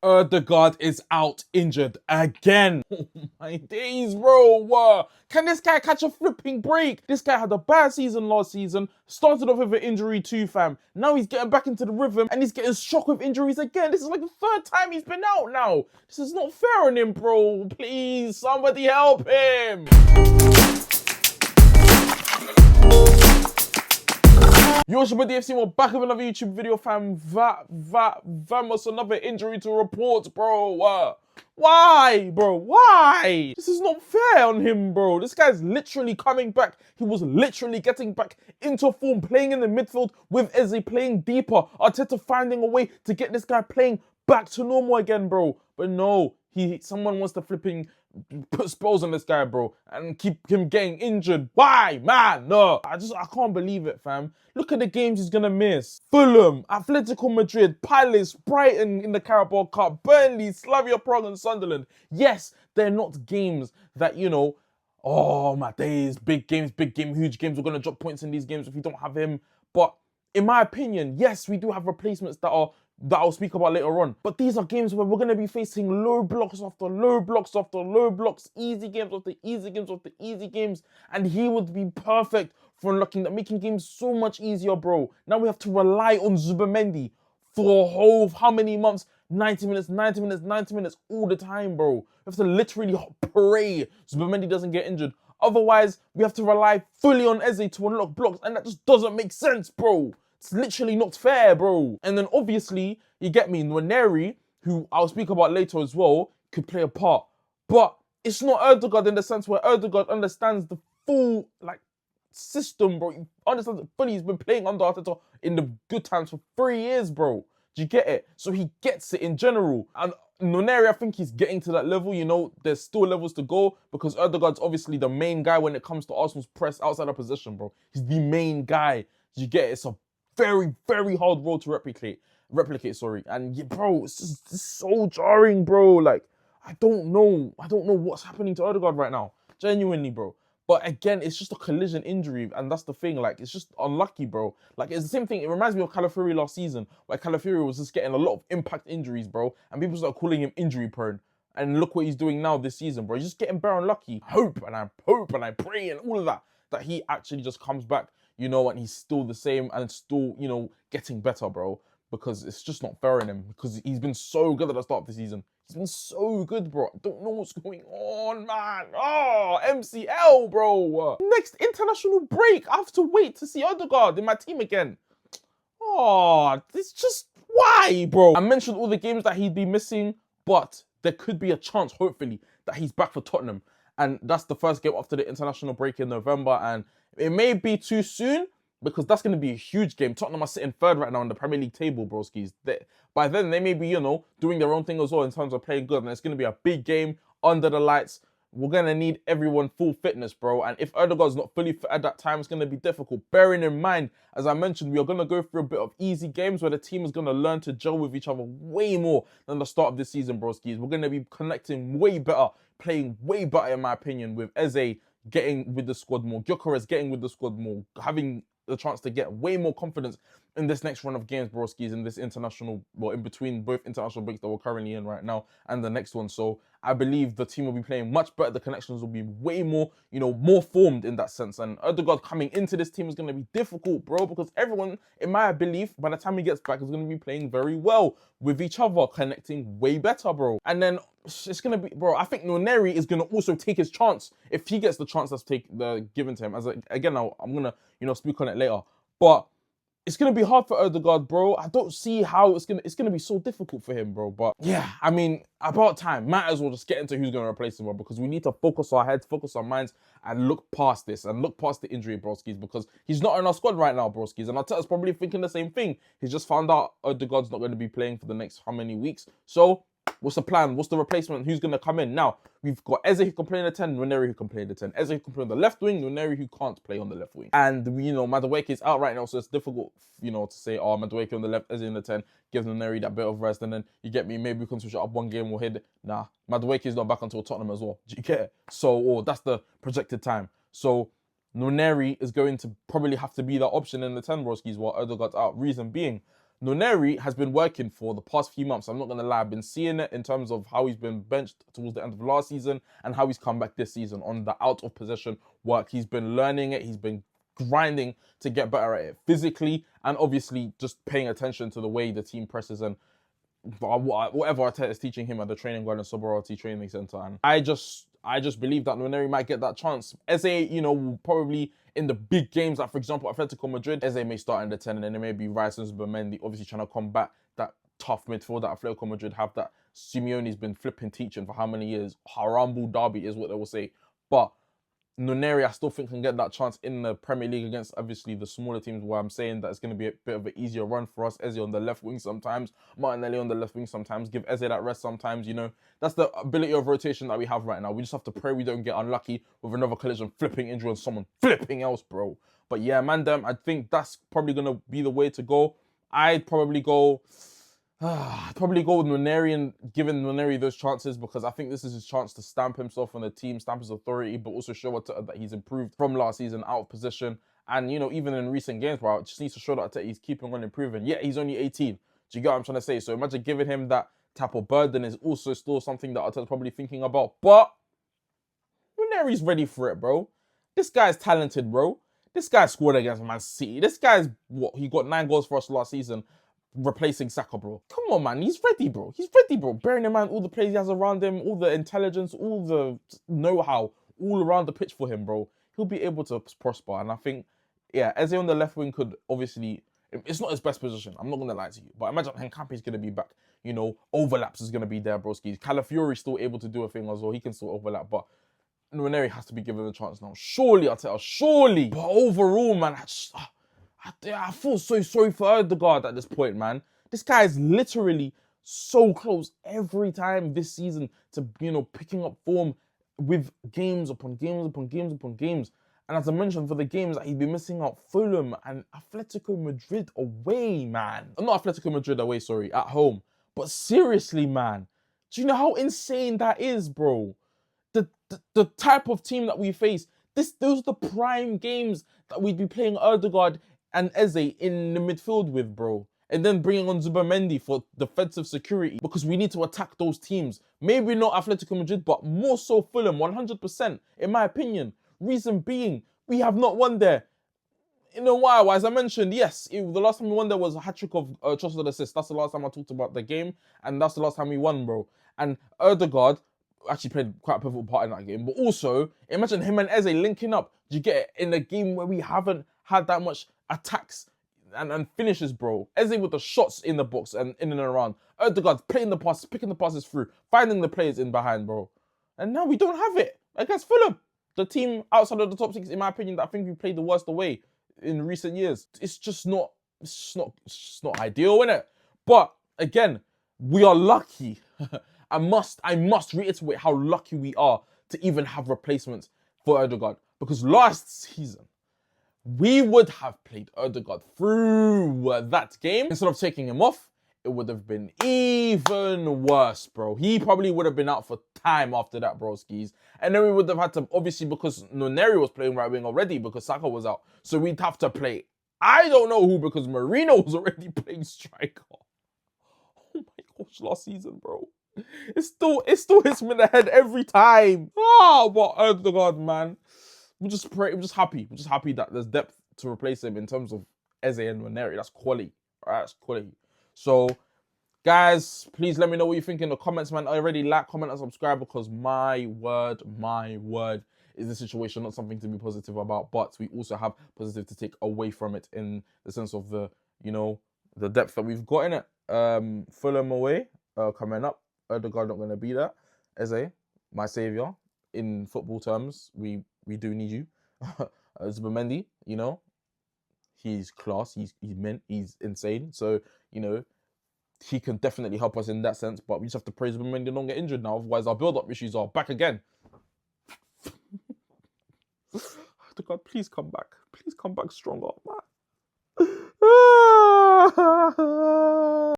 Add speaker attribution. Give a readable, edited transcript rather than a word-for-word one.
Speaker 1: Ødegaard is out injured again. Oh my days, bro. Can this guy catch a flipping break? This guy had a bad season last season, started off with an injury too, fam. Now he's getting back into the rhythm and he's getting shocked with injuries again. This is like the third time he's been out now. This is not fair on him, bro. Please, somebody help him. Yo, it's your buddy FC. We're back with another YouTube video, fam. Vamos, another injury to report, bro. Why, bro? Why? This is not fair on him, bro. This guy's literally coming back. He was literally getting back into form, playing in the midfield with Eze, playing deeper. Arteta finding a way to get this guy playing back to normal again, bro. But no, someone wants to flipping put spells on this guy, bro, and keep him getting injured. Why, man? No, I can't believe it, fam. Look at the games he's gonna miss. Fulham, Atletico Madrid, Palace, Brighton in the Carabao Cup, Burnley, Slavia Prague and Sunderland. Yes, they're not games that, oh my days, big games, huge games. We're gonna drop points in these games if we don't have him. But in my opinion, yes, we do have replacements that I'll speak about later on. But these are games where we're going to be facing low blocks after low blocks after low blocks, easy games after easy games after easy games. And he would be perfect for unlocking that, making games so much easier, bro. Now we have to rely on Zubimendi for a whole, how many months? 90 minutes, 90 minutes, 90 minutes all the time, bro. We have to literally pray Zubimendi doesn't get injured. Otherwise, we have to rely fully on Eze to unlock blocks, and that just doesn't make sense, bro. It's literally not fair, bro. And then obviously, you get me, Nwaneri, who I'll speak about later as well, could play a part. But it's not Ødegaard in the sense where Ødegaard understands the full, system, bro. He understands it fully. He's been playing under Arteta in the good times for 3 years, bro. Do you get it? So he gets it in general. And Nwaneri, I think he's getting to that level. There's still levels to go because Ødegaard's obviously the main guy when it comes to Arsenal's press outside of possession, bro. He's the main guy. Do you get it? It's a very, very hard role to replicate, sorry. And yeah, bro, it's so jarring, bro. I don't know what's happening to Ødegaard right now. Genuinely, bro. But again, it's just a collision injury, and that's the thing. It's just unlucky, bro. It's the same thing. It reminds me of Calafiori last season, where Calafiori was just getting a lot of impact injuries, bro, and people start calling him injury prone. And look what he's doing now this season, bro. He's just getting bare unlucky. I hope and I pray and all of that he actually just comes back, and he's still the same and still, getting better, bro. Because it's just not fair on him. Because he's been so good at the start of the season. He's been so good, bro. I don't know what's going on, man. Oh, MCL, bro. Next international break, I have to wait to see Ødegaard in my team again. Oh, it's just, why, bro? I mentioned all the games that he'd be missing, but there could be a chance, hopefully, that he's back for Tottenham. And that's the first game after the international break in November. And it may be too soon because that's going to be a huge game. Tottenham are sitting third right now in the Premier League table, broskis. By then, they may be, doing their own thing as well in terms of playing good. And it's going to be a big game under the lights. We're going to need everyone full fitness, bro. And if Ødegaard's not fully fit at that time, it's going to be difficult. Bearing in mind, as I mentioned, we are going to go through a bit of easy games where the team is going to learn to gel with each other way more than the start of this season, broskis. We're going to be connecting way better, playing way better, in my opinion, with Eze getting with the squad more, Gyökeres getting with the squad more, having the chance to get way more confidence in this next run of games, broskis, in this international, well, in between both international breaks that we're currently in right now and the next one. So I believe the team will be playing much better. The connections will be way more, more formed in that sense. And Ødegaard coming into this team is going to be difficult, bro, because everyone, in my belief, by the time he gets back, is going to be playing very well with each other, connecting way better, bro. And then it's going to be, bro, I think Nwaneri is going to also take his chance if he gets the chance that's given to him. Again, I'm going to, speak on it later. But it's going to be hard for Ødegaard, bro. I don't see how it's going to be so difficult for him, bro. But yeah, I mean, about time. Might as well just get into who's going to replace him, bro, because we need to focus our heads, focus our minds, and look past this and look past the injury, broskis, because he's not in our squad right now, broskis. And Arteta's probably thinking the same thing. He's just found out Ødegaard's not going to be playing for the next how many weeks. So what's the plan? What's the replacement? Who's going to come in? Now, we've got Eze who can play in the 10, Nwaneri who can play in the 10. Eze who can play on the left wing, Nwaneri who can't play on the left wing. And, Madueke is out right now, so it's difficult, to say, oh, Madueke on the left, Eze in the 10, give Nwaneri that bit of rest, and then you get me, maybe we can switch it up one game, we'll hit it. Nah, Madueke is not back until Tottenham as well. Do you get it? So, that's the projected time. So, Nwaneri is going to probably have to be that option in the 10, broskis, while Ødegaard's out. Reason being, Nwaneri has been working for the past few months. I'm not going to lie. I've been seeing it in terms of how he's been benched towards the end of last season and how he's come back this season on the out of possession work. He's been learning it. He's been grinding to get better at it physically and obviously just paying attention to the way the team presses and whatever Arteta is teaching him at the training ground and Soborati Training Centre. And I just believe that Nwaneri might get that chance. Eze, will probably in the big games, like for example, Atletico Madrid, Eze may start in the 10 and then it may be Rice and Zubimendi, obviously trying to combat that tough midfield that Atletico Madrid have that Simeone's been flipping teaching for how many years. Harambu Derby is what they will say. But Nwaneri, I still think can get that chance in the Premier League against obviously the smaller teams where I'm saying that it's going to be a bit of an easier run for us. Eze on the left wing sometimes, Martinelli on the left wing sometimes, give Eze that rest sometimes, That's the ability of rotation that we have right now. We just have to pray we don't get unlucky with another collision flipping injury on someone flipping else, bro. But yeah, man, I think that's probably going to be the way to go. I'd probably go with Nwaneri and giving Nwaneri those chances because I think this is his chance to stamp himself on the team, stamp his authority, but also show that he's improved from last season out of position. And, even in recent games, bro, it just needs to show that he's keeping on improving. Yeah, he's only 18. Do you get what I'm trying to say? So imagine giving him that type of burden is also still something that Arteta's probably thinking about. But Nwaneri's ready for it, bro. This guy's talented, bro. This guy scored against Man City. This guy's, he got 9 goals for us last season, replacing Saka, bro. Come on, man. He's ready, bro. He's ready, bro. Bearing in mind all the players he has around him, all the intelligence, all the know-how, all around the pitch for him, bro. He'll be able to prosper. And I think, yeah, Eze on the left wing could obviously... It's not his best position. I'm not going to lie to you. But imagine Henkampi's going to be back. Overlaps is going to be there, broski. Calafiori's still able to do a thing as well. He can still overlap. But Nwaneri has to be given a chance now. Surely, Arteta. Surely. But overall, man, I feel so sorry for Ødegaard at this point, man. This guy is literally so close every time this season to, picking up form with games upon games upon games upon games. And as I mentioned, for the games that he'd be missing out, Fulham and Atletico Madrid away, man. Not Atletico Madrid away, sorry, at home. But seriously, man, do you know how insane that is, bro? The type of team that we face, those are the prime games that we'd be playing Ødegaard and Eze in the midfield with, bro. And then bringing on Zubimendi for defensive security because we need to attack those teams. Maybe not Atletico Madrid, but more so Fulham, 100%, in my opinion. Reason being, we have not won there in a while. As I mentioned, yes, the last time we won there was a hat-trick of trusted assists. That's the last time I talked about the game, and that's the last time we won, bro. And Ødegaard actually played quite a pivotal part in that game. But also, imagine him and Eze linking up. Do you get it? In a game where we haven't had that much attacks and finishes, bro. Eze with the shots in the box and in and around. Ødegaard playing the passes, picking the passes through, finding the players in behind, bro. And now we don't have it against Fulham. The team outside of the top 6, in my opinion, that I think we played the worst away in recent years. It's just not ideal, innit? But again, we are lucky. I must reiterate how lucky we are to even have replacements for Ødegaard. Because last season, we would have played Ødegaard through that game. Instead of taking him off, it would have been even worse, bro. He probably would have been out for time after that, broskis. And then we would have had to, obviously, because Nwaneri was playing right wing already because Saka was out. So we'd have to play, I don't know who, because Marino was already playing striker. Oh my gosh, last season, bro. It still hits me in the head every time. But Ødegaard, man. I'm just happy. I'm just happy that there's depth to replace him in terms of Eze and Nwaneri. That's quality. Alright, that's quality. So, guys, please let me know what you think in the comments, man. Already like, comment, and subscribe because my word is the situation, not something to be positive about, but we also have positive to take away from it in the sense of the, the depth that we've got in it. Fulham away, coming up. Ødegaard not going to be there. Eze, my saviour. In football terms, we do need you. Zubimendi, he's class, he's insane. So, he can definitely help us in that sense, but we just have to praise Zubimendi and don't get injured now, otherwise our build-up issues are back again. God, please come back. Please come back stronger, man.